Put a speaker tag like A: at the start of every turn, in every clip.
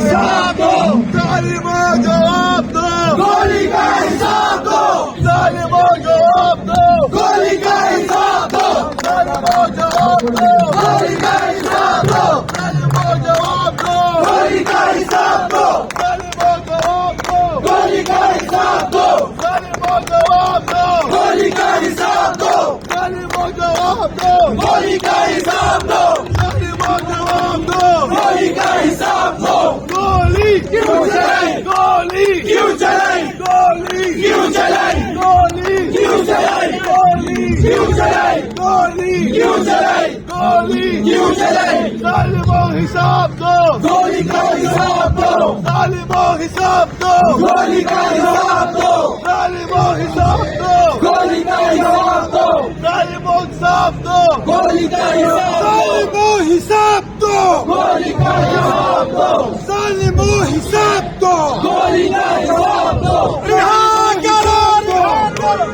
A: حساب دو، ظالموں جواب دو، گولی کا حساب دو، ظالموں جواب دو، گولی کا حساب دو، ظالموں جواب دو، گولی کا حساب دو، ظالموں جواب دو، گولی کا حساب دو، ظالموں جواب دو، گولی کا حساب دو، ظالموں جواب دو، گولی کا حساب دو، ظالموں جواب دو، گولی کا حساب دو، ظالموں جواب دو، گولی کا حساب دو، گولی کیوں چلائی، گولی کیوں چلائی، گولی کیوں چلائی، گولی کیوں چلائی، گولی کیوں چلائی، گولی کیوں چلائی، گولی کیوں چلائی، ظالموں حساب دو، گولی کا حساب دو، ظالموں حساب دو، گولی کا حساب دو، ظالموں حساب دو، گولی کا حساب دو، ظالموں حساب دو، گولی کا حساب دو، ظالموں حساب دو، گولی کا حساب دو، ظالموں حساب دو، گولی کا حساب دو، رہا کرو، رہا کرو،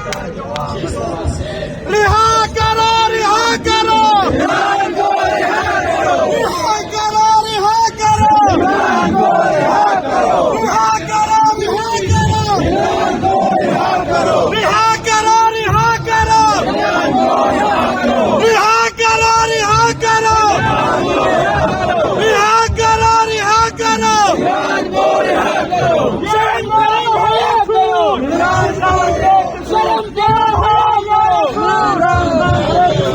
A: رہا کرو، رہا کرو، رہا کرو، رہا کرو، رہا کرو، رہا کرو، رہا کرو، رہا کرو، رہا کرو، رہا کرو، رہا کرو، رہا کرو، رہا کرو، رہا کرو، رہا کرو، رہا کرو، شرم کرو، حیا کرو، شرم کرو،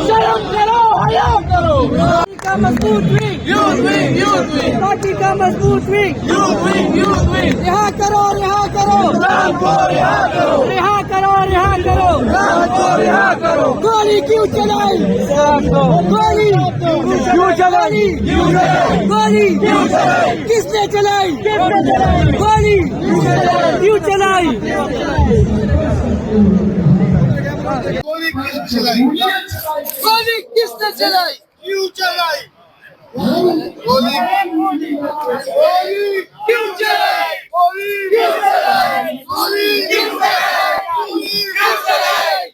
A: شرم کرو، حیا کرو، پارٹی کا مضبوط wing, youth wing, youth wing, party کا مضبوط wing, youth wing, youth wing, رہا کرو، رہا کرو، رام کو رہا کرو، رہا کرو، رہا کرو، رام کو رہا کرو، گولی کیوں چلائی، گولی کیوں چلائی، گولی کیوں چلائی، کس نے چلائی، گولی کیوں چلائی،
B: گولی کس چلائی،
A: گولی کس نے چلائی،
B: کیوں چلائی، گولی
A: کیوں چلائی،
B: گولی
A: کیوں چلائی،
B: گولی
A: کیوں چلائی، کیوں چلائی،
B: گولی
A: کیوں چلائی،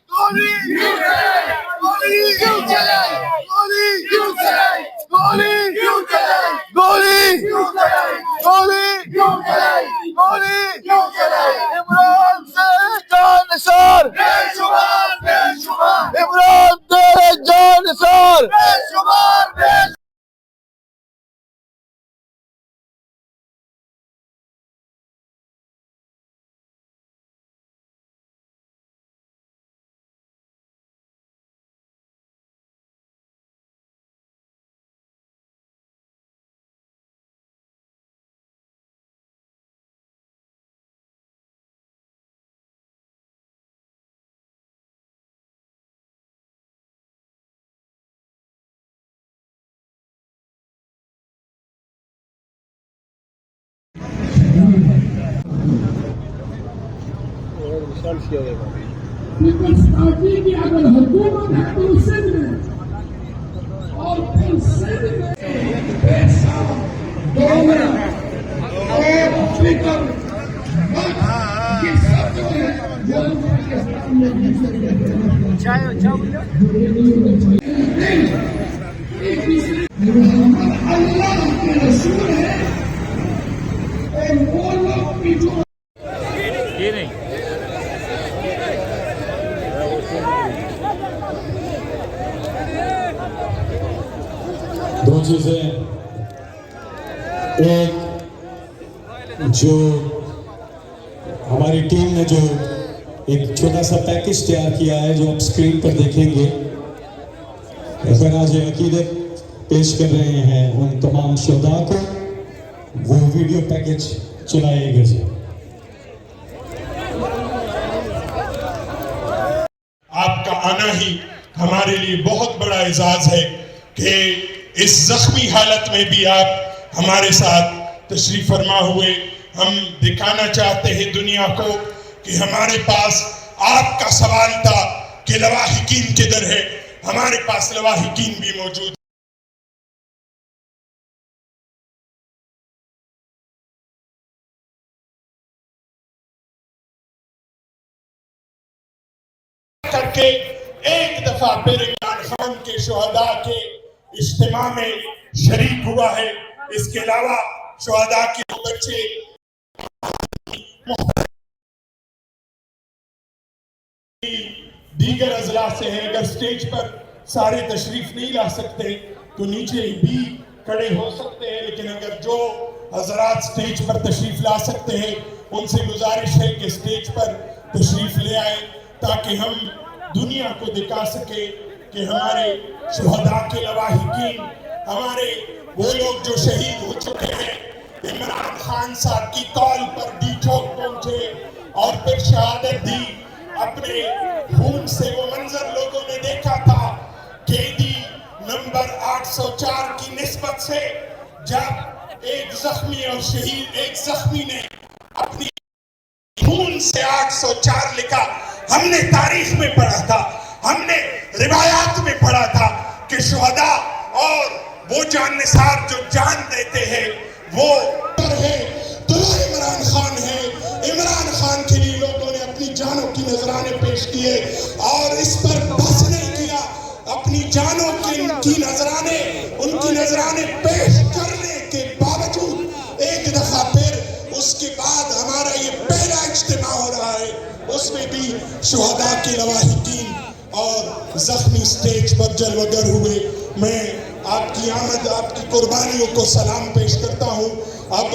B: گولی
A: کیوں چلائی،
B: گولی
A: کیوں چلائی،
B: گولی
A: کیوں چلائی،
B: گولی
A: کیوں چلائی،
B: گولی
A: کیوں چلائی،
B: گولی
A: کیوں چلائی،
B: عمران سے جان نثار،
A: بے شمار، بے شمار،
B: عمران تیرے جان نثار،
A: بے شمار، بے
C: پیپلز پارٹی کی اگر حکومت ہے تو سندھ میں اور پھر سندھ میں پیسہ ڈالر اور فکر یہ سب جو ہے وہ پاکستان میں اللہ کے رسول ہے اور وہ لوگ بھی جو
D: دو چیزیں، ایک جو ہماری ٹیم نے جو ایک چھوٹا سا پیکج تیار کیا ہے جو آپ اسکرین پر دیکھیں گے، خراج عقیدت پیش کر رہے ہیں ان تمام شہداء کو، وہ ویڈیو پیکج چلائے گا جی۔
E: آپ کا آنا ہی ہمارے لیے بہت بڑا اعزاز ہے کہ اس زخمی حالت میں بھی آپ ہمارے ساتھ تشریف فرما ہوئے۔ ہم دکھانا چاہتے ہیں دنیا کو کہ ہمارے پاس آپ کا سوال تھا کہ لواحقین کدھر ہے، ہمارے پاس لواحقین بھی موجود کر کے ایک دفعہ پھر عمران خان کے شہداء کے اجتماع میں شریک ہوا ہے۔ اس کے علاوہ شہداء کی بچے دیگر اضلاع سے ہیں، اگر سٹیج پر سارے تشریف نہیں لا سکتے تو نیچے بھی کھڑے ہو سکتے ہیں، لیکن اگر جو حضرات سٹیج پر تشریف لا سکتے ہیں ان سے گزارش ہے کہ سٹیج پر تشریف لے آئے تاکہ ہم دنیا کو دکھا سکے کہ ہمارے شہداء کے لواحقین، ہمارے وہ لوگ جو شہید ہو چکے ہیں، عمران خان صاحب کی کال پر ڈی چوک پہنچے اور پھر شہادت دی، اپنے خون سے وہ منظر لوگوں نے دیکھا تھا قیدی نمبر 804 کی نسبت سے، جب ایک زخمی اور شہید ایک زخمی نے اپنی خون سے 804 لکھا۔ ہم نے تاریخ میں پڑھا تھا، ہم نے روایات میں پڑھا تھا کہ شہداء اور وہ جان نثار جو جان دیتے ہیں وہ ہے تو عمران خان ہے۔ عمران خان کے لیے لوگوں نے اپنی جانوں کی نذرانے پیش کیے اور اس پر بس نہیں کیا، اپنی جانوں کی نذرانے پیش کرنے کے باوجود ایک دفعہ پھر اس کے بعد ہمارا یہ پہلا اجتماع ہو رہا ہے، اس میں بھی شہداء کے لواحقین اور زخمی سٹیج پر جلوگر ہوئے۔ میں آپ کی آمد، آپ کی قربانیوں کو سلام پیش کرتا ہوں۔ اب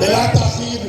E: بلا تاخیر